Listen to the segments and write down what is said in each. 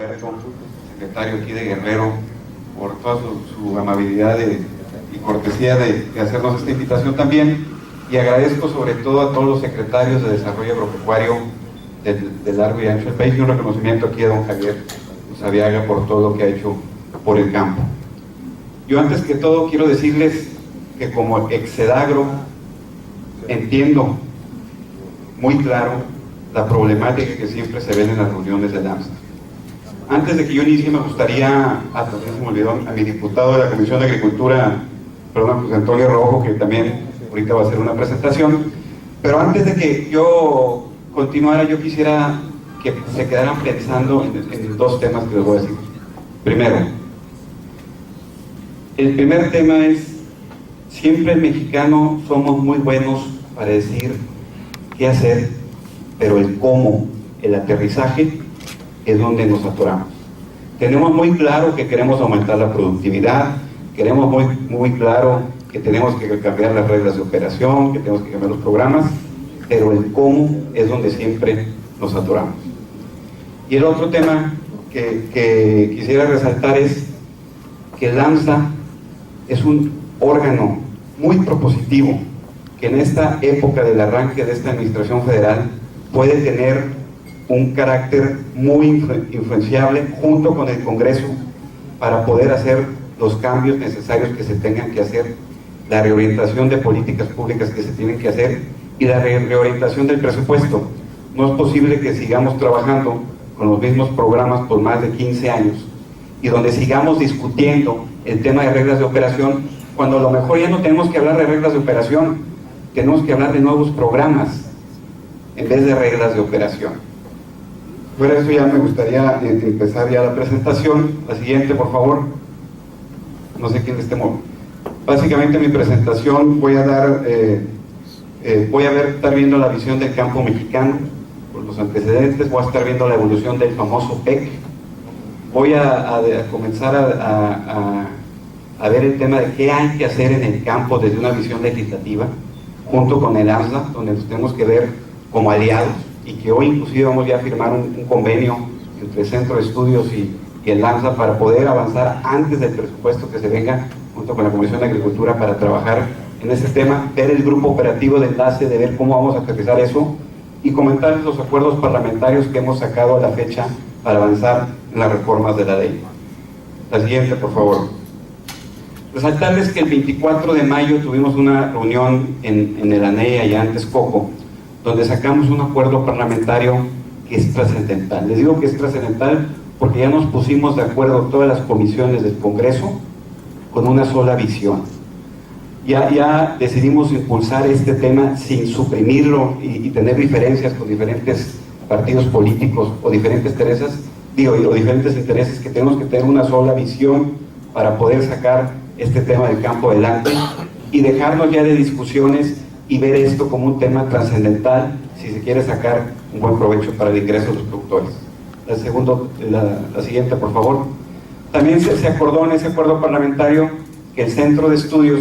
Humberto, secretario aquí de Guerrero, por toda su amabilidad y cortesía de hacernos esta invitación también, y agradezco sobre todo a todos los secretarios de Desarrollo Agropecuario de largo y ancho del país, y un reconocimiento aquí a don Javier Usabiaga por todo lo que ha hecho por el campo. Yo antes que todo quiero decirles que como ex-Sedagro entiendo muy claro la problemática que siempre se ven en las reuniones de AMSA. Antes de que yo inicie, me gustaría, también se me olvidó, a mi diputado de la Comisión de Agricultura, perdón, José Antonio Rojo, que también ahorita va a hacer una presentación, pero antes de que yo continuara, yo quisiera que se quedaran pensando en dos temas que les voy a decir. Primero, el primer tema es, siempre el mexicano somos muy buenos para decir qué hacer, pero el cómo, el aterrizaje, es donde nos atoramos. Tenemos muy claro que queremos aumentar la productividad, queremos muy claro que tenemos que cambiar las reglas de operación, que tenemos que cambiar los programas, pero el cómo es donde siempre nos atoramos. Y el otro tema que quisiera resaltar es que el AMSA es un órgano muy propositivo, que en esta época del arranque de esta administración federal puede tener un carácter muy influenciable junto con el Congreso para poder hacer los cambios necesarios que se tengan que hacer, la reorientación de políticas públicas que se tienen que hacer y la reorientación del presupuesto. No es posible que sigamos trabajando con los mismos programas por más de 15 años y donde sigamos discutiendo el tema de reglas de operación, cuando a lo mejor ya no tenemos que hablar de reglas de operación, tenemos que hablar de nuevos programas en vez de reglas de operación. Por eso ya me gustaría empezar ya la presentación. La siguiente, por favor. No sé quién esté moviendo. Básicamente mi presentación voy a dar, estar viendo la visión del campo mexicano, por los antecedentes, voy a estar viendo la evolución del famoso PEC. Voy a comenzar a ver el tema de qué hay que hacer en el campo desde una visión legislativa, junto con el AMSA, donde nos tenemos que ver como aliados, y que hoy inclusive vamos ya a firmar un convenio entre el Centro de Estudios y el AMSA para poder avanzar antes del presupuesto que se venga, junto con la Comisión de Agricultura, para trabajar en ese tema, ver el grupo operativo de enlace, de ver cómo vamos a aterrizar eso, y comentar los acuerdos parlamentarios que hemos sacado a la fecha para avanzar en las reformas de la ley. La siguiente, por favor. Resaltarles que el 24 de mayo tuvimos una reunión en el ANEI, allá en Texcoco, donde sacamos un acuerdo parlamentario que es trascendental. Les digo que es trascendental porque ya nos pusimos de acuerdo todas las comisiones del Congreso con una sola visión. Ya decidimos impulsar este tema sin suprimirlo y tener diferencias con diferentes partidos políticos o diferentes intereses, que tenemos que tener una sola visión para poder sacar este tema del campo adelante y dejarnos ya de discusiones y ver esto como un tema trascendental si se quiere sacar un buen provecho para el ingreso de los productores. La siguiente, por favor. También se acordó en ese acuerdo parlamentario que el Centro de Estudios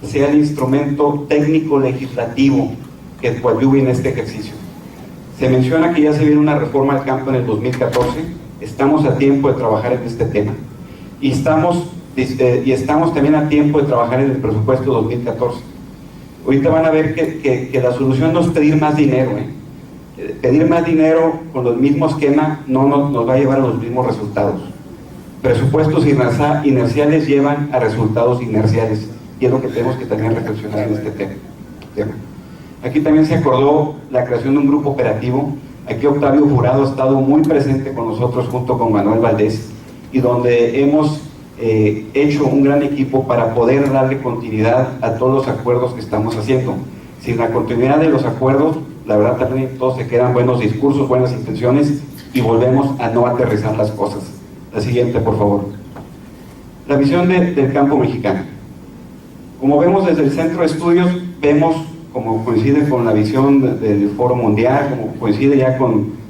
sea el instrumento técnico legislativo que coadyuve en este ejercicio. Se menciona que ya se viene una reforma al campo en el 2014, estamos a tiempo de trabajar en este tema y estamos también a tiempo de trabajar en el presupuesto 2014. Ahorita van a ver que la solución no es pedir más dinero, Pedir más dinero con el mismo esquema no nos va a llevar a los mismos resultados. Presupuestos inerciales llevan a resultados inerciales, y es lo que tenemos que también reflexionar en este tema. Aquí también se acordó la creación de un grupo operativo. Aquí Octavio Jurado ha estado muy presente con nosotros junto con Manuel Valdés, y donde hemos hecho un gran equipo para poder darle continuidad a todos los acuerdos que estamos haciendo. Sin la continuidad de los acuerdos, la verdad también todos se quedan buenos discursos, buenas intenciones, y volvemos a no aterrizar las cosas. La siguiente, por favor. La visión del campo mexicano. Como vemos desde el Centro de Estudios, vemos como coincide con la visión del Foro Mundial, como coincide ya con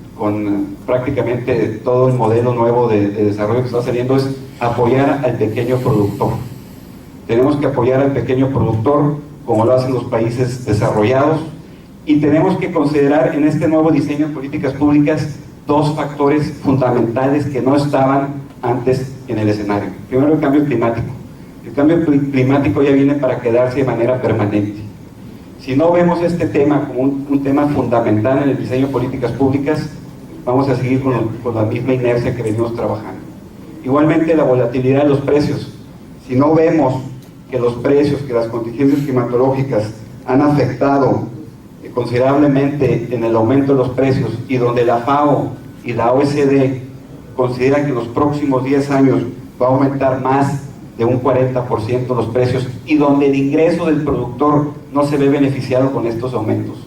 prácticamente todo el modelo nuevo de desarrollo que está saliendo, es apoyar al pequeño productor. Tenemos que apoyar al pequeño productor como lo hacen los países desarrollados, y tenemos que considerar en este nuevo diseño de políticas públicas dos factores fundamentales que no estaban antes en el escenario. Primero, el cambio climático. El cambio climático ya viene para quedarse de manera permanente. Si no vemos este tema como un tema fundamental en el diseño de políticas públicas, vamos a seguir con la misma inercia que venimos trabajando. Igualmente, la volatilidad de los precios. Si no vemos que los precios, que las contingencias climatológicas han afectado considerablemente en el aumento de los precios, y donde la FAO y la OECD consideran que en los próximos 10 años va a aumentar más de un 40% los precios, y donde el ingreso del productor no se ve beneficiado con estos aumentos.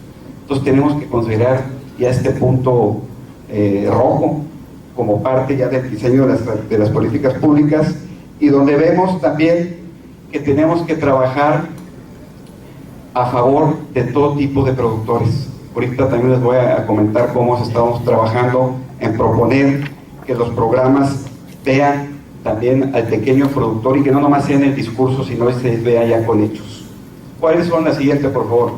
Entonces tenemos que considerar ya este punto rojo como parte ya del diseño de las políticas públicas, y donde vemos también que tenemos que trabajar a favor de todo tipo de productores. Ahorita también les voy a comentar cómo estamos trabajando en proponer que los programas vean también al pequeño productor, y que no nomás sea en el discurso, sino que se vea ya con hechos. ¿Cuáles son las siguientes, por favor?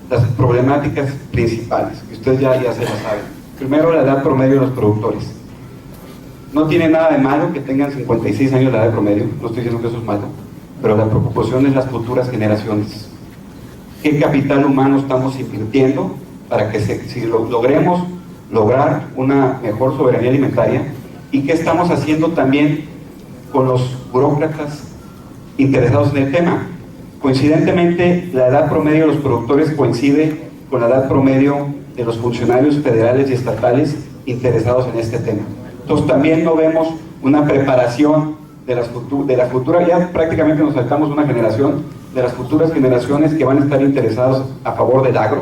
Las problemáticas principales, que ustedes ya se las saben. Primero, la edad promedio de los productores. No tiene nada de malo que tengan 56 años de edad promedio, no estoy diciendo que eso es malo, pero la preocupación es las futuras generaciones. ¿Qué capital humano estamos invirtiendo para que logremos lograr una mejor soberanía alimentaria? ¿Y qué estamos haciendo también con los burócratas interesados en el tema? Coincidentemente, la edad promedio de los productores coincide con la edad promedio de los funcionarios federales y estatales interesados en este tema. Entonces también no vemos una preparación de la futura, ya prácticamente nos saltamos una generación, de las futuras generaciones que van a estar interesados a favor del agro,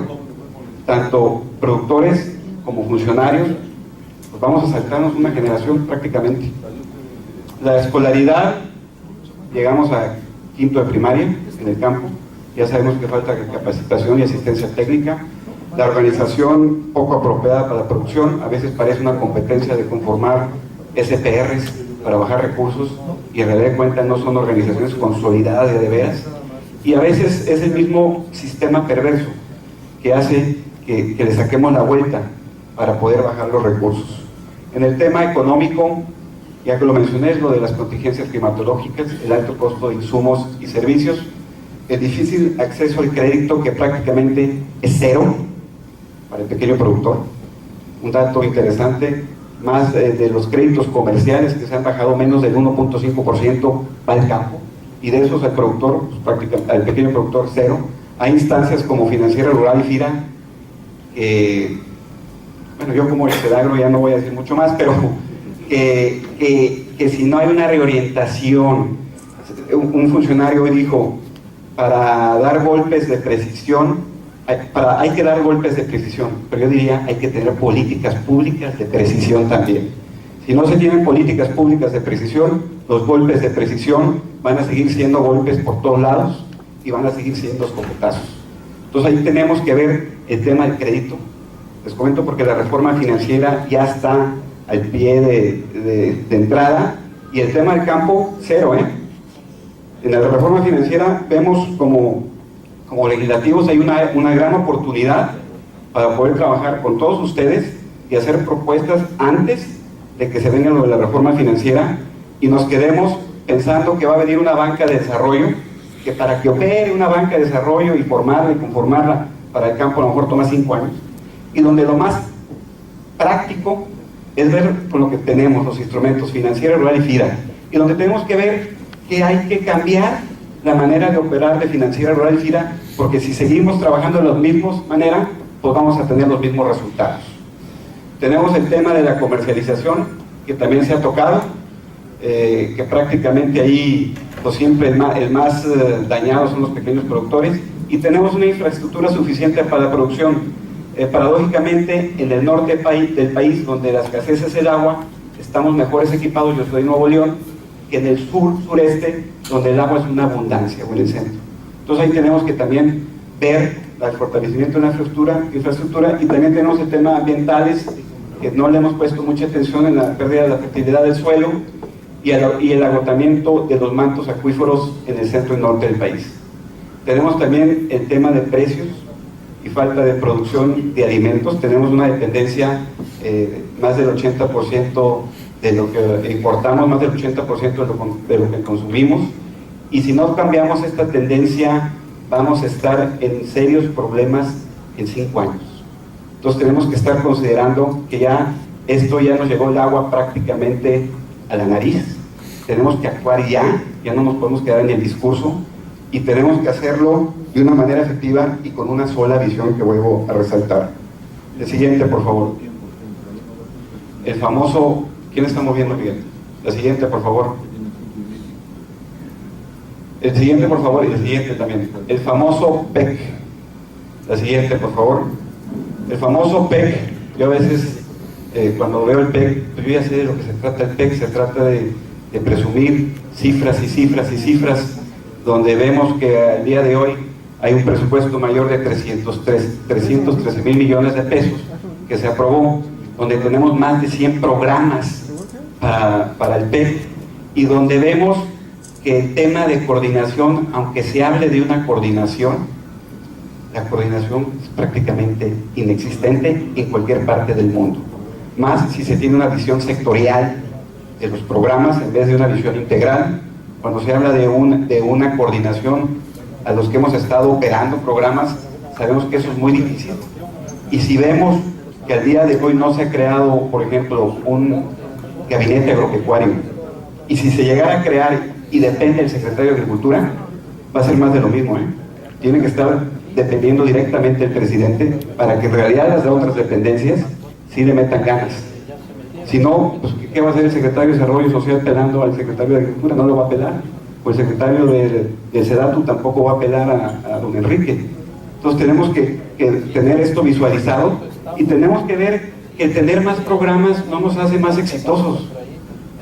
tanto productores como funcionarios. Pues vamos a saltarnos una generación prácticamente. La escolaridad, llegamos a quinto de primaria en el campo, ya sabemos que falta capacitación y asistencia técnica. La organización poco apropiada para la producción, a veces parece una competencia de conformar SPRs para bajar recursos, y en realidad de cuentas no son organizaciones consolidadas de veras, y a veces es el mismo sistema perverso que hace que le saquemos la vuelta para poder bajar los recursos. En el tema económico, ya que lo mencioné, es lo de las contingencias climatológicas, el alto costo de insumos y servicios, el difícil acceso al crédito, que prácticamente es cero para el pequeño productor. Un dato interesante, más de los créditos comerciales que se han bajado, menos del 1.5% va al campo, y de esos al productor, pues, prácticamente al pequeño productor, cero. Hay instancias como Financiera Rural y FIRA, bueno, yo como agro ya no voy a decir mucho más, pero que si no hay una reorientación, un funcionario dijo, para dar golpes de precisión, hay que dar golpes de precisión, pero yo diría, hay que tener políticas públicas de precisión también. Si no se tienen políticas públicas de precisión, los golpes de precisión van a seguir siendo golpes por todos lados, y van a seguir siendo escopetazos. Entonces ahí tenemos que ver el tema del crédito. Les comento porque la reforma financiera ya está al pie de entrada, y el tema del campo, cero, En la reforma financiera vemos como legislativos hay una gran oportunidad para poder trabajar con todos ustedes y hacer propuestas antes de que se venga lo de la reforma financiera, y nos quedemos pensando que va a venir una banca de desarrollo, que para que opere una banca de desarrollo y formarla y conformarla para el campo a lo mejor toma 5 años, y donde lo más práctico es ver con lo que tenemos, los instrumentos Financiera Rural y FIRA, y donde tenemos que ver que hay que cambiar la manera de operar de Financiera Rural y FIRA, porque si seguimos trabajando de la misma manera, pues vamos a tener los mismos resultados. Tenemos el tema de la comercialización, que también se ha tocado, que prácticamente ahí pues siempre el más dañado son los pequeños productores, y tenemos una infraestructura suficiente para la producción. Paradójicamente, en el norte del país, donde la escasez es el agua, estamos mejores equipados, yo soy de Nuevo León, que en el sureste, donde el agua es una abundancia, o en el centro. Entonces ahí tenemos que también ver el fortalecimiento de la infraestructura, y también tenemos el tema ambientales, que no le hemos puesto mucha atención en la pérdida de la fertilidad del suelo y el agotamiento de los mantos acuíferos en el centro y norte del país. Tenemos también el tema de precios y falta de producción de alimentos. Tenemos una dependencia más del 80% de lo que importamos, más del 80% de lo que consumimos, y si no cambiamos esta tendencia vamos a estar en serios problemas en 5 años. Entonces tenemos que estar considerando que ya esto ya nos llegó el agua prácticamente a la nariz. Tenemos que actuar ya no nos podemos quedar en el discurso, y tenemos que hacerlo de una manera efectiva y con una sola visión que vuelvo a resaltar. El siguiente, por favor. El famoso... ¿Quién está moviendo, Miguel? La siguiente, por favor. El siguiente, por favor, y el siguiente también. El famoso PEC. La siguiente, por favor. El famoso PEC. Yo a veces, cuando veo el PEC, pues yo ya sé de lo que se trata el PEC. Se trata de presumir cifras y cifras y cifras, donde vemos que al día de hoy hay un presupuesto mayor de 313 mil millones de pesos que se aprobó, donde tenemos más de 100 programas para el PEC, y donde vemos que el tema de coordinación, aunque se hable de una coordinación, la coordinación es prácticamente inexistente en cualquier parte del mundo, más si se tiene una visión sectorial de los programas en vez de una visión integral. Cuando se habla de una coordinación, a los que hemos estado operando programas, sabemos que eso es muy difícil. Y si vemos que al día de hoy no se ha creado, por ejemplo, un gabinete agropecuario, y si se llegara a crear y depende del secretario de Agricultura, va a ser más de lo mismo, ¿eh? Tiene que estar dependiendo directamente del presidente para que en realidad las otras dependencias sí le metan ganas. Si no, pues ¿qué va a hacer el secretario de Desarrollo Social pelando al secretario de Agricultura? No lo va a pelar. Pues el secretario de SEDATU tampoco va a pelar a don Enrique. Entonces tenemos que tener esto visualizado, y tenemos que ver que el tener más programas no nos hace más exitosos.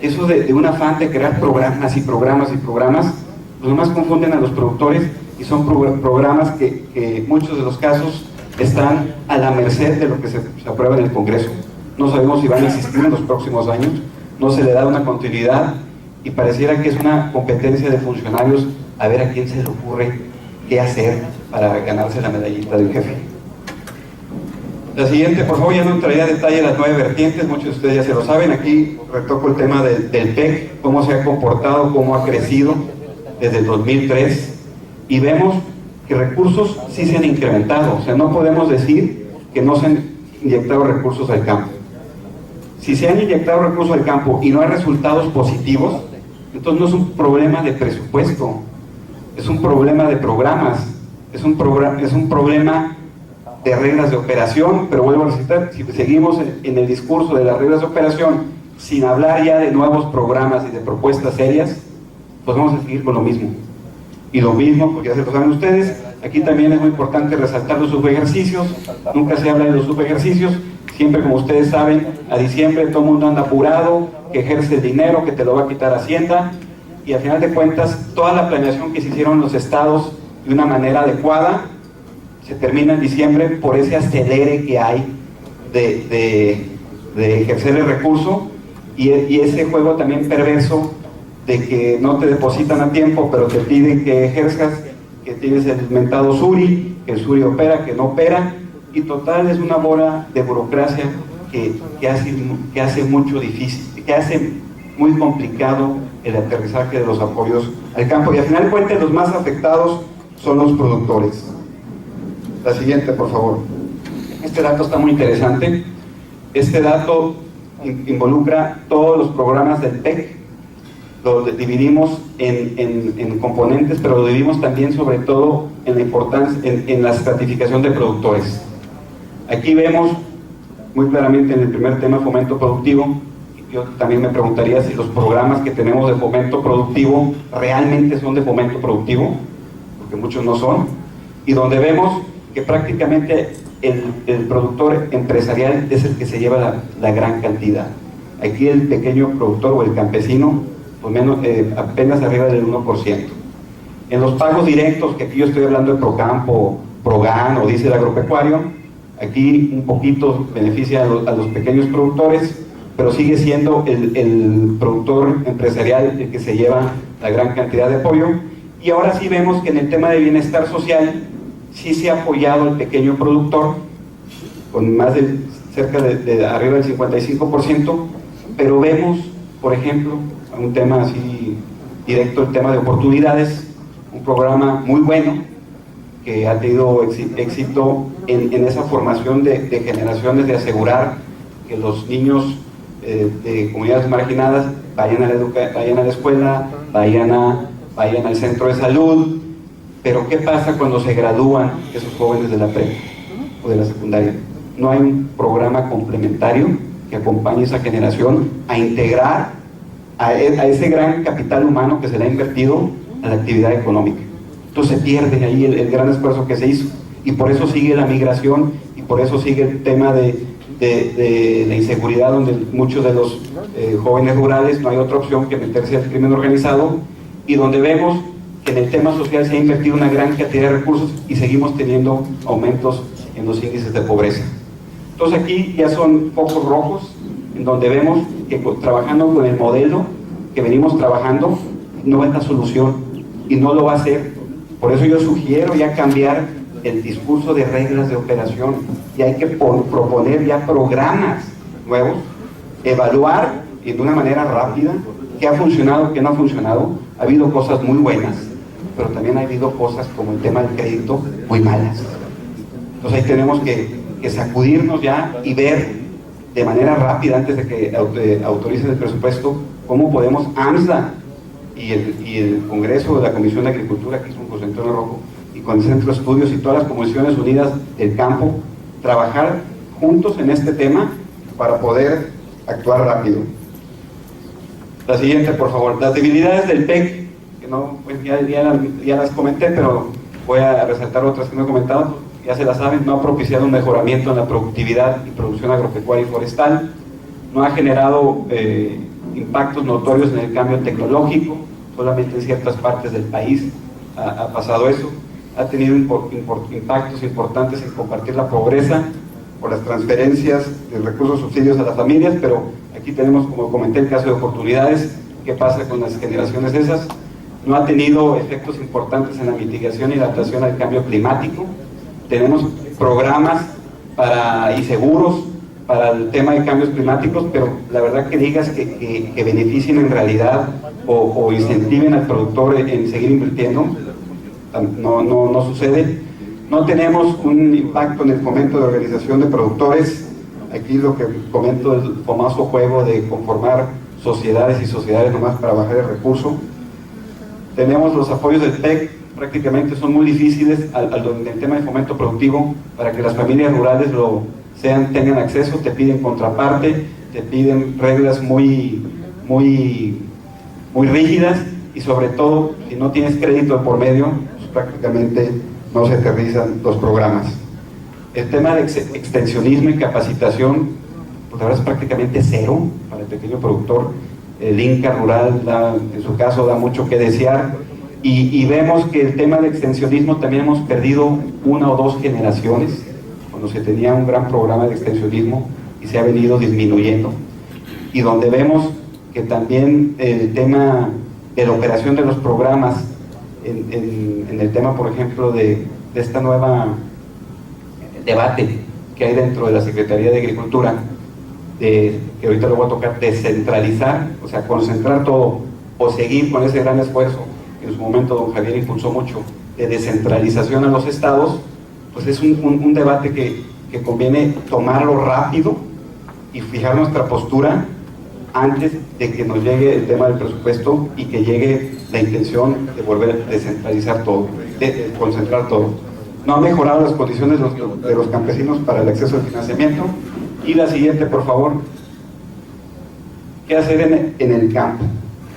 Eso de un afán de crear programas y programas y programas, pues nomás confunden a los productores, y son programas que muchos de los casos están a la merced de lo que se aprueba en el Congreso. No sabemos si van a existir en los próximos años, no se le da una continuidad, y pareciera que es una competencia de funcionarios a ver a quién se le ocurre qué hacer para ganarse la medallita del jefe. La siguiente, por favor. Ya no entraría a detalle las 9 vertientes, muchos de ustedes ya se lo saben. Aquí retoco el tema del PEC, cómo se ha comportado, cómo ha crecido desde el 2003, y vemos que recursos sí se han incrementado. O sea, no podemos decir que no se han inyectado recursos al campo. Si se han inyectado recursos al campo y no hay resultados positivos, entonces no es un problema de presupuesto, es un problema de programas, es un problema de reglas de operación. Pero vuelvo a citar, si seguimos en el discurso de las reglas de operación sin hablar ya de nuevos programas y de propuestas serias, pues vamos a seguir con lo mismo. Y lo mismo, porque ya se lo saben ustedes, aquí también es muy importante resaltar los subejercicios. Nunca se habla de los subejercicios. Siempre, como ustedes saben, a diciembre todo el mundo anda apurado, que ejerce el dinero, que te lo va a quitar Hacienda, y al final de cuentas toda la planeación que se hicieron en los estados de una manera adecuada se termina en diciembre por ese acelere que hay de ejercer el recurso, y ese juego también perverso de que no te depositan a tiempo, pero te piden que ejerzas, que tienes el mentado SURI, que el SURI opera, que no opera, y total es una bola de burocracia que hace mucho difícil, que hace muy complicado el aterrizaje de los apoyos al campo, y al final de cuentas los más afectados son los productores. La siguiente, por favor. Este dato está muy interesante. Este dato involucra todos los programas del PEC. Lo dividimos en componentes, pero lo dividimos también sobre todo en la importancia, en la estratificación de productores. Aquí vemos muy claramente en el primer tema, fomento productivo. Yo también me preguntaría si los programas que tenemos de fomento productivo realmente son de fomento productivo, porque muchos no son, y donde vemos que prácticamente el productor empresarial es el que se lleva la gran cantidad. Aquí el pequeño productor o el campesino, pues apenas arriba del 1%. En los pagos directos, que aquí yo estoy hablando de Procampo, Progan o dice el agropecuario, aquí un poquito beneficia a los pequeños productores, pero sigue siendo el productor empresarial el que se lleva la gran cantidad de apoyo. Y ahora sí vemos que en el tema de bienestar social sí se ha apoyado al pequeño productor con más del cerca de arriba del 55%, pero vemos, por ejemplo, un tema así directo, el tema de oportunidades, un programa muy bueno que ha tenido éxito en esa formación de generaciones, de asegurar que los niños de comunidades marginadas vayan a la escuela, vayan al centro de salud. Pero ¿qué pasa cuando se gradúan esos jóvenes de la prepa o de la secundaria? No hay un programa complementario que acompañe a esa generación a integrar a ese gran capital humano que se le ha invertido a la actividad económica. Entonces se pierde ahí el gran esfuerzo que se hizo, y por eso sigue la migración, y por eso sigue el tema de la inseguridad, donde muchos de los jóvenes rurales no hay otra opción que meterse al crimen organizado, y donde vemos que en el tema social se ha invertido una gran cantidad de recursos y seguimos teniendo aumentos en los índices de pobreza. Entonces aquí ya son focos rojos, en donde vemos que trabajando con el modelo que venimos trabajando no es la solución y no lo va a hacer. Por eso yo sugiero ya cambiar el discurso de reglas de operación, y hay que proponer ya programas nuevos, evaluar y de una manera rápida qué ha funcionado, qué no ha funcionado. Ha habido cosas muy buenas, pero también ha habido cosas como el tema del crédito muy malas. Entonces ahí tenemos que sacudirnos ya y ver de manera rápida, antes de que autoricen el presupuesto, cómo podemos AMSA y el Congreso de la Comisión de Agricultura, que es un concentrado rojo, y con el Centro de Estudios y todas las Comisiones Unidas del campo, trabajar juntos en este tema para poder actuar rápido. La siguiente, por favor. Las debilidades del PEC, que no, pues ya las comenté, pero voy a resaltar otras que no he comentado. Ya se las saben. No ha propiciado un mejoramiento en la productividad y producción agropecuaria y forestal, no ha generado impactos notorios en el cambio tecnológico, solamente en ciertas partes del país ha pasado eso, ha tenido impactos importantes en combatir la pobreza por las transferencias de recursos subsidios a las familias, pero aquí tenemos, como comenté, el caso de oportunidades. ¿Qué pasa con las generaciones esas? No ha tenido efectos importantes en la mitigación y adaptación al cambio climático. Tenemos programas y seguros para el tema de cambios climáticos, pero la verdad que digas que beneficien en realidad o incentiven al productor en seguir invirtiendo, no sucede. No tenemos un impacto en el fomento de organización de productores. Aquí lo que comento es el famoso juego de conformar sociedades y sociedades nomás para bajar el recurso. Tenemos los apoyos del PEC, prácticamente son muy difíciles en el tema de fomento productivo. Para que las familias rurales tengan acceso, te piden contraparte, te piden reglas muy rígidas, y sobre todo, si no tienes crédito de por medio, pues prácticamente no se aterrizan los programas. El tema de extensionismo y capacitación, pues la verdad es prácticamente cero para el pequeño productor. El Inca rural, en su caso, da mucho que desear, y vemos que el tema de extensionismo también hemos perdido una o dos generaciones, cuando se tenía un gran programa de extensionismo y se ha venido disminuyendo, y donde vemos que también el tema de la operación de los programas en el tema, por ejemplo, de esta nueva debate que hay dentro de la Secretaría de Agricultura, que ahorita lo voy a tocar, descentralizar, o sea, concentrar todo, o seguir con ese gran esfuerzo que en su momento don Javier impulsó mucho, de descentralización a los estados. Pues es un debate que conviene tomarlo rápido y fijar nuestra postura antes de que nos llegue el tema del presupuesto y que llegue la intención de volver a descentralizar todo, de concentrar todo. No ha mejorado las condiciones de los campesinos para el acceso al financiamiento. Y la siguiente, por favor. ¿Qué hacer en el campo?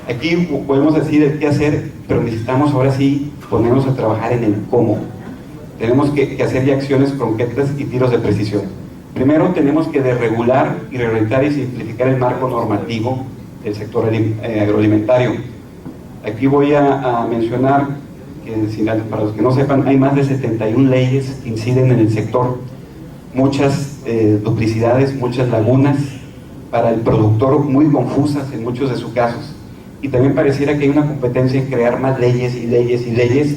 Aquí podemos decir el qué hacer, pero necesitamos ahora sí ponernos a trabajar en el cómo. Tenemos que hacer ya acciones concretas y tiros de precisión. Primero tenemos que desregular y reorientar y simplificar el marco normativo del sector agroalimentario. Aquí voy a mencionar que, para los que no sepan, hay más de 71 leyes que inciden en el sector, muchas duplicidades, muchas lagunas para el productor, muy confusas en muchos de sus casos, y también pareciera que hay una competencia en crear más leyes y leyes y leyes,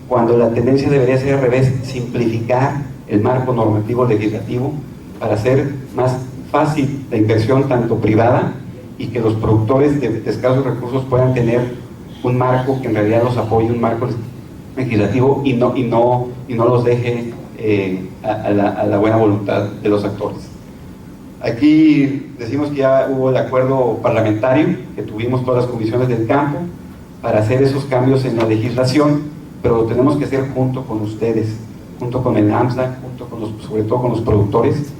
cuando la tendencia debería ser al revés, simplificar el marco normativo legislativo para hacer más fácil la inversión tanto privada y que los productores de escasos recursos puedan tener un marco que en realidad los apoye, un marco legislativo y no los deje a la buena voluntad de los actores. Aquí decimos que ya hubo el acuerdo parlamentario, que tuvimos todas las comisiones del campo para hacer esos cambios en la legislación, pero lo tenemos que hacer junto con ustedes, junto con el AMSDA, sobre todo con los productores.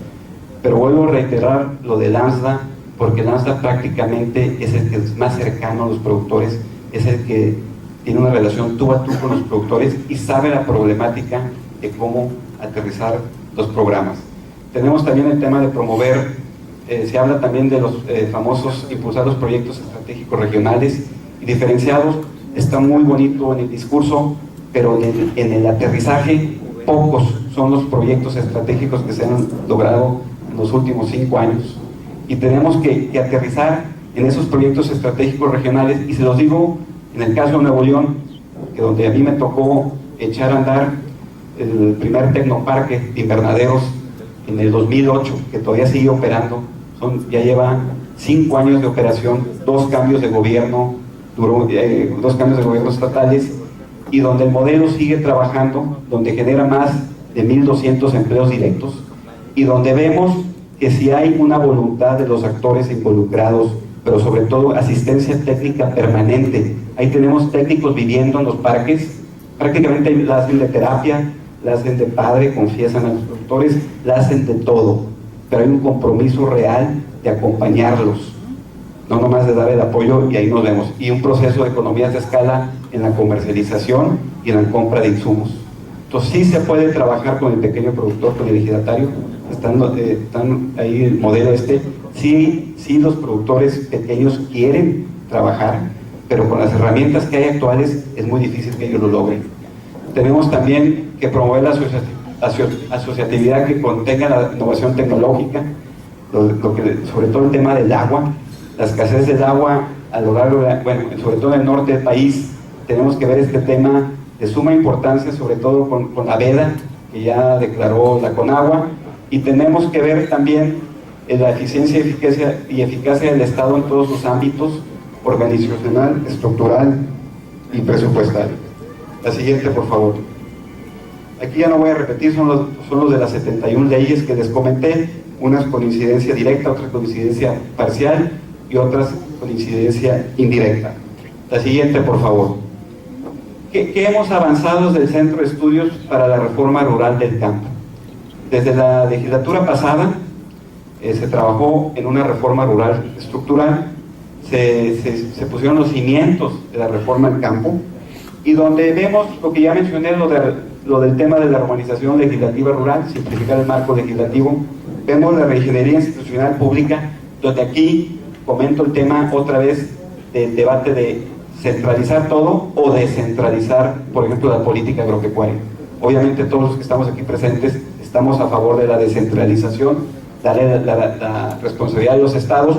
Pero vuelvo a reiterar lo del AMSDA, porque el AMSDA prácticamente es el que es más cercano a los productores, es el que tiene una relación tú a tú con los productores y sabe la problemática de cómo aterrizar los programas. Tenemos también el tema de promover, se habla también de los famosos impulsar los proyectos estratégicos regionales y diferenciados. Está muy bonito en el discurso, pero en el aterrizaje pocos son los proyectos estratégicos que se han logrado en los últimos 5 años. Y tenemos que aterrizar en esos proyectos estratégicos regionales, y se los digo en el caso de Nuevo León, que donde a mí me tocó echar a andar el primer tecnoparque de invernaderos en el 2008, que todavía sigue operando, ya lleva 5 años de operación, 2 cambios de gobierno, 2 cambios de gobierno estatales, y donde el modelo sigue trabajando, donde genera más de 1,200 empleos directos, y donde vemos que si hay una voluntad de los actores involucrados, pero sobre todo asistencia técnica permanente. Ahí tenemos técnicos viviendo en los parques, prácticamente la hacen de terapia, la hacen de padre, confiesan a los productores, la hacen de todo, pero hay un compromiso real de acompañarlos, no nomás de dar el apoyo y ahí nos vemos, y un proceso de economías de escala en la comercialización y en la compra de insumos. Entonces sí se puede trabajar con el pequeño productor, con el ejidatario, están ahí el modelo sí los productores pequeños quieren trabajar, pero con las herramientas que hay actuales es muy difícil que ellos lo logren. Tenemos también que promover la asociatividad que contenga la innovación tecnológica, sobre todo el tema del agua, la escasez del agua a lo largo sobre todo en el norte del país. Tenemos que ver este tema de suma importancia, sobre todo con la veda que ya declaró la Conagua, y tenemos que ver también la eficiencia y eficacia del Estado en todos sus ámbitos, organizacional, estructural y presupuestal. La siguiente, por favor. Aquí ya no voy a repetir, son los de las 71 leyes que les comenté, unas con incidencia directa, otras con incidencia parcial y otras con incidencia indirecta. La siguiente, por favor. ¿Qué hemos avanzado desde el Centro de Estudios para la Reforma Rural del Campo? Desde la legislatura pasada se trabajó en una reforma rural estructural, se pusieron los cimientos de la reforma del campo, y donde vemos lo que ya mencioné, lo del tema de la organización legislativa rural, simplificar el marco legislativo. Vemos la reingeniería institucional pública, donde aquí comento el tema otra vez del debate de centralizar todo o descentralizar, por ejemplo, la política agropecuaria. Obviamente todos los que estamos aquí presentes estamos a favor de la descentralización, darle la responsabilidad de los estados,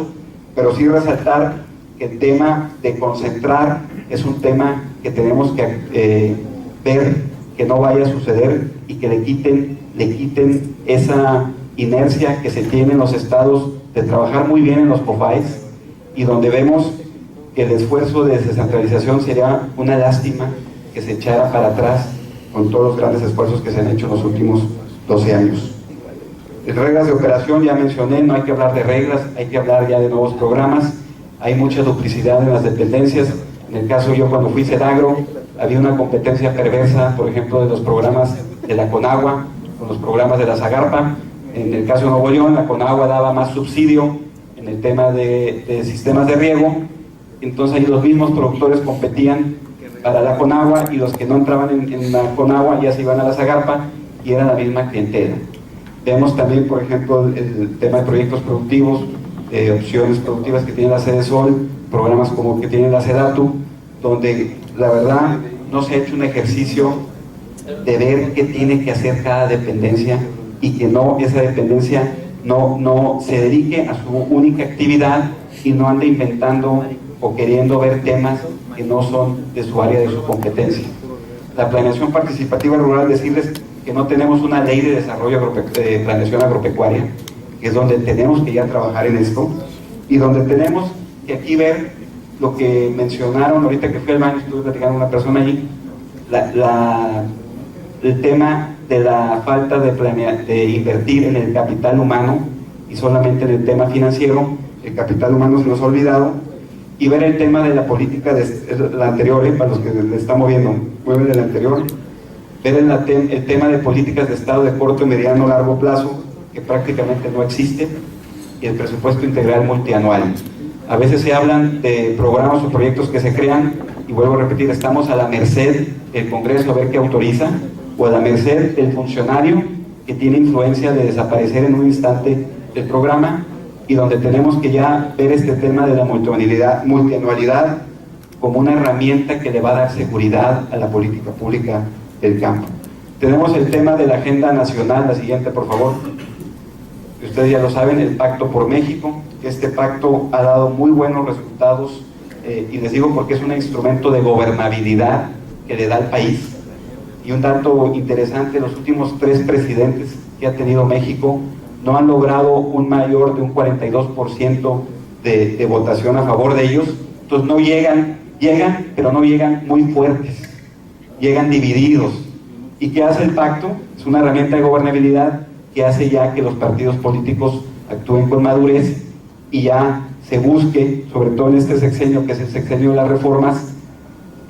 pero sí resaltar que el tema de concentrar es un tema que tenemos que ver que no vaya a suceder y que le quiten esa inercia que se tiene en los estados de trabajar muy bien en los COFAES, y donde vemos que el esfuerzo de descentralización sería una lástima que se echara para atrás con todos los grandes esfuerzos que se han hecho en los últimos 12 años. Reglas de operación ya mencioné, no hay que hablar de reglas, hay que hablar ya de nuevos programas. Hay mucha duplicidad en las dependencias. En el caso, yo cuando fui Sedagro, había una competencia perversa, por ejemplo, de los programas de la Conagua con los programas de la Zagarpa. En el caso de Nuevo León, la Conagua daba más subsidio en el tema de sistemas de riego, entonces ahí los mismos productores competían para la Conagua, y los que no entraban en la Conagua ya se iban a la Zagarpa y era la misma clientela. Vemos también, por ejemplo, el tema de proyectos productivos, opciones productivas que tiene la Sedesol, programas como que tiene la Sedatu, donde la verdad no se ha hecho un ejercicio de ver qué tiene que hacer cada dependencia, y que esa dependencia no se dedique a su única actividad y no ande inventando o queriendo ver temas que no son de su área, de su competencia. La planeación participativa rural, decirles que no tenemos una ley de desarrollo de planeación agropecuaria, que es donde tenemos que ya trabajar en esto, y donde tenemos que aquí ver lo que mencionaron ahorita que fui al baño, estuve platicando con una persona allí, el tema de la falta de invertir en el capital humano y solamente en el tema financiero. El capital humano se nos ha olvidado, y ver el tema de la política de la anterior, para los que le están moviendo, mueven de la anterior, ver el tema de políticas de Estado de corto, mediano, largo plazo, que prácticamente no existe, y el presupuesto integral multianual. A veces se hablan de programas o proyectos que se crean, y vuelvo a repetir, estamos a la merced del Congreso a ver qué autoriza, o a la merced del funcionario que tiene influencia de desaparecer en un instante el programa, y donde tenemos que ya ver este tema de la multianualidad como una herramienta que le va a dar seguridad a la política pública del campo. Tenemos el tema de la agenda nacional, la siguiente por favor. Ustedes ya lo saben, el Pacto por México. Este pacto ha dado muy buenos resultados, y les digo porque es un instrumento de gobernabilidad que le da al país. Y un dato interesante, los últimos 3 presidentes que ha tenido México no han logrado un mayor de un 42% de votación a favor de ellos. Entonces no llegan, pero no llegan muy fuertes, llegan divididos. ¿Y qué hace el pacto? Es una herramienta de gobernabilidad que hace ya que los partidos políticos actúen con madurez y ya se busque, sobre todo en este sexenio, que es el sexenio de las reformas,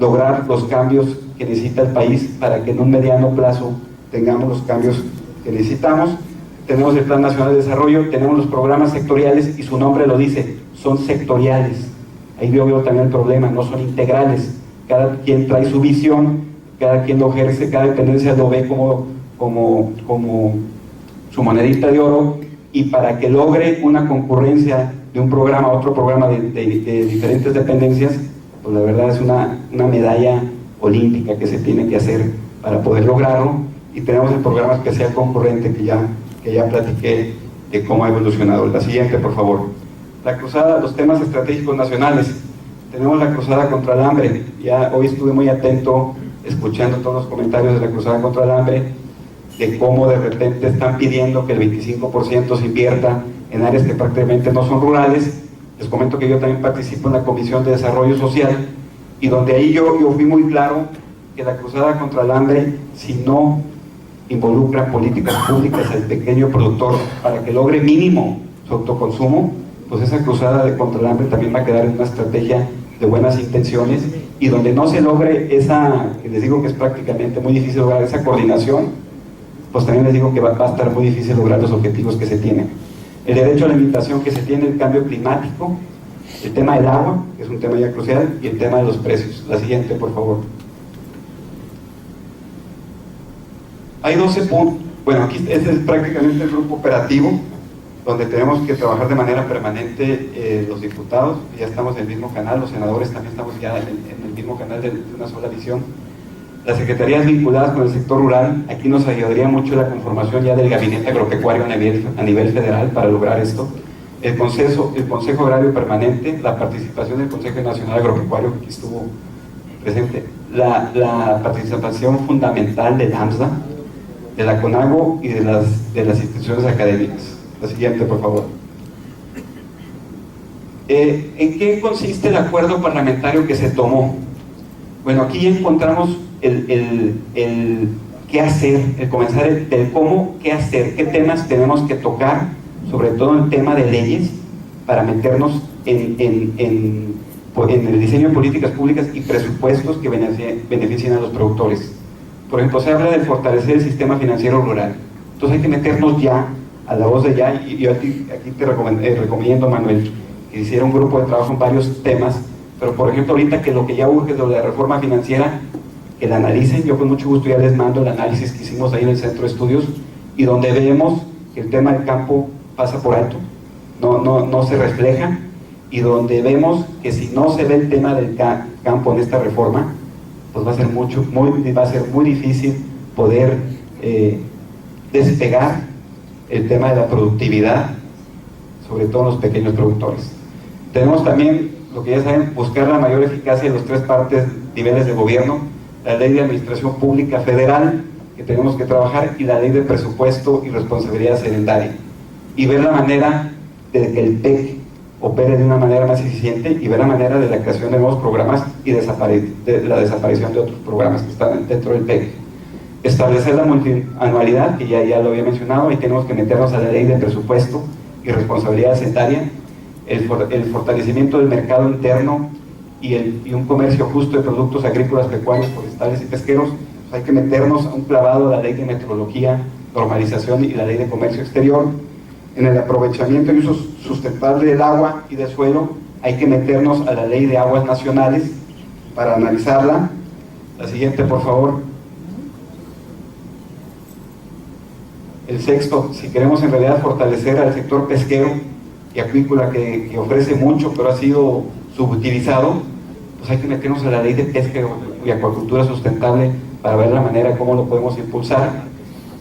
lograr los cambios que necesita el país para que en un mediano plazo tengamos los cambios que necesitamos. Tenemos el Plan Nacional de Desarrollo, tenemos los programas sectoriales, y su nombre lo dice, son sectoriales. Ahí yo veo también el problema, no son integrales. Cada quien trae su visión, cada quien lo ejerce, cada dependencia lo ve como su monedita de oro, y para que logre una concurrencia de un programa a otro programa de diferentes dependencias, pues la verdad es una medalla olímpica que se tiene que hacer para poder lograrlo. Y tenemos el programa especial concurrente que ya platiqué de cómo ha evolucionado. La siguiente por favor. La cruzada, los temas estratégicos nacionales. Tenemos la cruzada contra el hambre. Ya hoy estuve muy atento escuchando todos los comentarios de la cruzada contra el hambre, de cómo de repente están pidiendo que el 25% se invierta en áreas que prácticamente no son rurales. Les comento que yo también participo en la Comisión de Desarrollo Social, y donde ahí yo fui muy claro que la cruzada contra el hambre, si no involucra políticas públicas al pequeño productor para que logre mínimo su autoconsumo, pues esa cruzada contra el hambre también va a quedar en una estrategia de buenas intenciones, y donde no se logre esa, que les digo que es prácticamente muy difícil lograr esa coordinación, pues también les digo que va a estar muy difícil lograr los objetivos que se tienen. El derecho a la alimentación que se tiene, el cambio climático, el tema del agua, que es un tema ya crucial, y el tema de los precios. La siguiente, por favor. Hay 12 puntos. Bueno, aquí este es prácticamente el grupo operativo, donde tenemos que trabajar de manera permanente los diputados. Ya estamos en el mismo canal, los senadores también estamos ya en el mismo canal de una sola visión. Las secretarías vinculadas con el sector rural, aquí nos ayudaría mucho la conformación ya del gabinete agropecuario a nivel federal para lograr esto. El Consejo Agrario Permanente, la participación del Consejo Nacional Agropecuario, que aquí estuvo presente, la participación fundamental del AMSDA, de la CONAGO y de las instituciones académicas. La siguiente, por favor. ¿En qué consiste el acuerdo parlamentario que se tomó? Bueno, aquí ya encontramos el qué hacer, el comenzar del cómo, qué hacer, qué temas tenemos que tocar, sobre todo en el tema de leyes, para meternos en el diseño de políticas públicas y presupuestos que beneficien a los productores. Por ejemplo, se habla de fortalecer el sistema financiero rural. Entonces hay que meternos ya, a la voz de ya, y yo aquí te recomiendo, Manuel, que hiciera un grupo de trabajo en varios temas, pero por ejemplo ahorita que lo que ya urge es lo de la reforma financiera, que la analicen. Yo con mucho gusto ya les mando el análisis que hicimos ahí en el Centro de Estudios, y donde vemos que el tema del campo pasa por alto, no se refleja, y donde vemos que si no se ve el tema del campo en esta reforma, pues va a ser muy difícil poder despegar el tema de la productividad, sobre todo en los pequeños productores. Tenemos también, lo que ya saben, buscar la mayor eficacia en los 3 niveles de gobierno, la ley de administración pública federal, que tenemos que trabajar, y la ley de presupuesto y responsabilidad hacendaria. y ver la manera de que el PEC opere de una manera más eficiente y ver la manera de la creación de nuevos programas y de la desaparición de otros programas que están dentro del PEC. Establecer la multianualidad, que ya lo había mencionado, y tenemos que meternos a la ley de presupuesto y responsabilidad hacentaria, el fortalecimiento del mercado interno y un comercio justo de productos agrícolas, pecuarios, forestales y pesqueros. Pues hay que meternos a un clavado a la ley de metrología, normalización y la ley de comercio exterior. En el aprovechamiento y uso sustentable del agua y del suelo, hay que meternos a la ley de aguas nacionales para analizarla. La siguiente, por favor. El sexto, si queremos en realidad fortalecer al sector pesquero y acuícola que ofrece mucho, pero ha sido subutilizado, pues hay que meternos a la ley de pesca y acuacultura sustentable para ver la manera cómo lo podemos impulsar.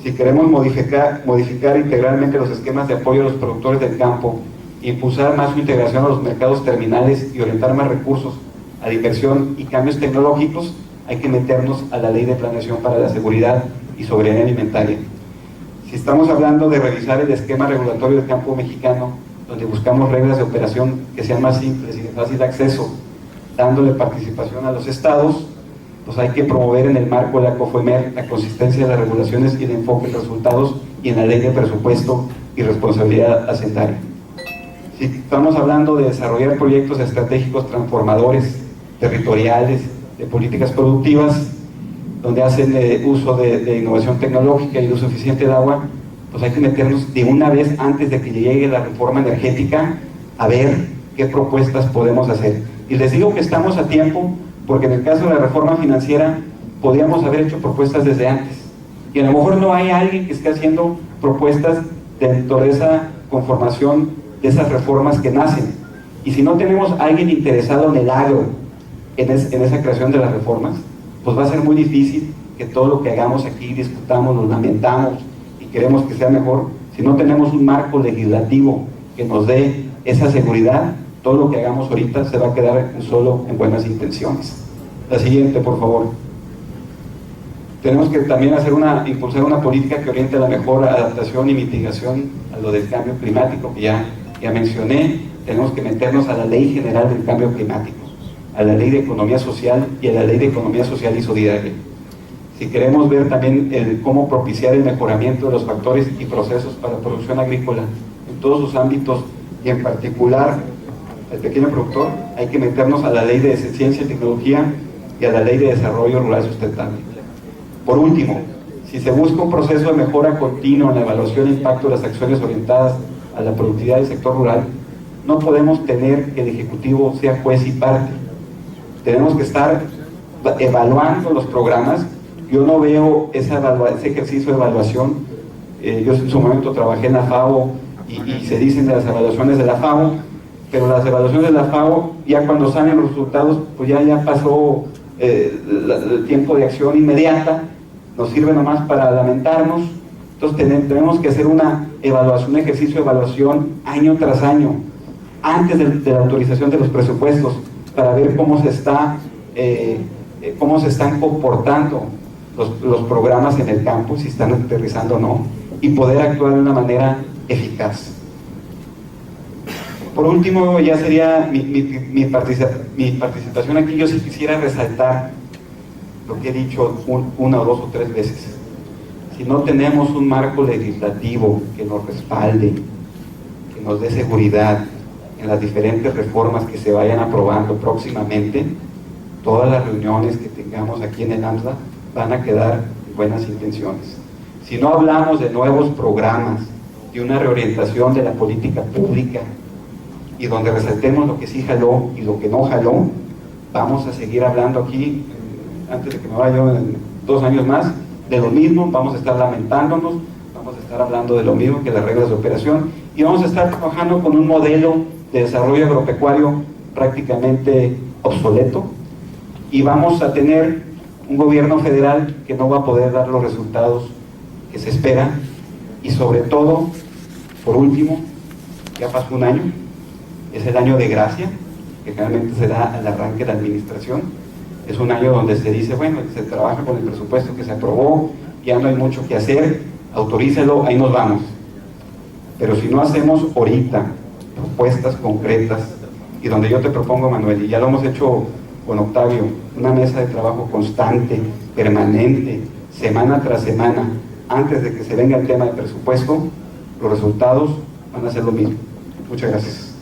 Si queremos modificar integralmente los esquemas de apoyo a los productores del campo, impulsar más su integración a los mercados terminales y orientar más recursos a la inversión y cambios tecnológicos, hay que meternos a la ley de planeación para la seguridad y soberanía alimentaria. Si estamos hablando de revisar el esquema regulatorio del campo mexicano, donde buscamos reglas de operación que sean más simples y de fácil acceso, dándole participación a los estados, pues hay que promover en el marco de la COFEMER la consistencia de las regulaciones y el enfoque de resultados y en la ley de presupuesto y responsabilidad hacentaria. Si estamos hablando de desarrollar proyectos estratégicos transformadores, territoriales, de políticas productivas, donde hacen uso de innovación tecnológica y de uso eficiente del agua, pues hay que meternos de una vez antes de que llegue la reforma energética a ver qué propuestas podemos hacer. Y les digo que estamos a tiempo, porque en el caso de la reforma financiera podríamos haber hecho propuestas desde antes, y a lo mejor no hay alguien que esté haciendo propuestas dentro de esa conformación de esas reformas que nacen, y si no tenemos a alguien interesado en el agro, en esa creación de las reformas, pues va a ser muy difícil que todo lo que hagamos aquí discutamos, nos lamentamos y queremos que sea mejor. Si no tenemos un marco legislativo que nos dé esa seguridad, todo lo que hagamos ahorita se va a quedar solo en buenas intenciones. La siguiente, por favor. Tenemos que también impulsar una política que oriente a la mejor adaptación y mitigación a lo del cambio climático, que ya mencioné. Tenemos que meternos a la Ley General del Cambio Climático, a la Ley de Economía Social y a la Ley de Economía Social y Solidaria. Si queremos ver también cómo propiciar el mejoramiento de los factores y procesos para la producción agrícola en todos sus ámbitos, y en particular al pequeño productor, hay que meternos a la Ley de Ciencia y Tecnología y a la Ley de Desarrollo Rural Sustentable. Por último, si se busca un proceso de mejora continua en la evaluación e impacto de las acciones orientadas a la productividad del sector rural, no podemos tener que el Ejecutivo sea juez y parte. Tenemos que estar evaluando los programas. Yo no veo ese ejercicio de evaluación. Yo en su momento trabajé en la FAO y se dicen de las evaluaciones de la FAO, pero las evaluaciones de la FAO, ya cuando salen los resultados, pues ya pasó el tiempo de acción inmediata, nos sirve nomás para lamentarnos. Entonces tenemos que hacer una evaluación, un ejercicio de evaluación año tras año, antes de la autorización de los presupuestos, para ver cómo se están comportando los programas en el campo, si están aterrizando o no, y poder actuar de una manera eficaz. Por último, ya sería mi participación aquí. Yo sí quisiera resaltar lo que he dicho una o dos o tres veces. Si no tenemos un marco legislativo que nos respalde, que nos dé seguridad en las diferentes reformas que se vayan aprobando próximamente, todas las reuniones que tengamos aquí en el AMSA van a quedar en buenas intenciones. Si no hablamos de nuevos programas, de una reorientación de la política pública, y donde resaltemos lo que sí jaló y lo que no jaló, vamos a seguir hablando aquí, antes de que me vaya yo en 2 años más, de lo mismo. Vamos a estar lamentándonos, vamos a estar hablando de lo mismo que las reglas de operación, y vamos a estar trabajando con un modelo de desarrollo agropecuario prácticamente obsoleto, y vamos a tener un gobierno federal que no va a poder dar los resultados que se esperan. Y sobre todo, por último, ya pasó un año, es el año de gracia, que generalmente se da al arranque de la administración. Es un año donde se dice, bueno, se trabaja con el presupuesto que se aprobó, ya no hay mucho que hacer, autorícelo, ahí nos vamos. Pero si no hacemos ahorita propuestas concretas, y donde yo te propongo, Manuel, y ya lo hemos hecho con Octavio, una mesa de trabajo constante, permanente, semana tras semana, antes de que se venga el tema del presupuesto, los resultados van a ser lo mismo. Muchas gracias.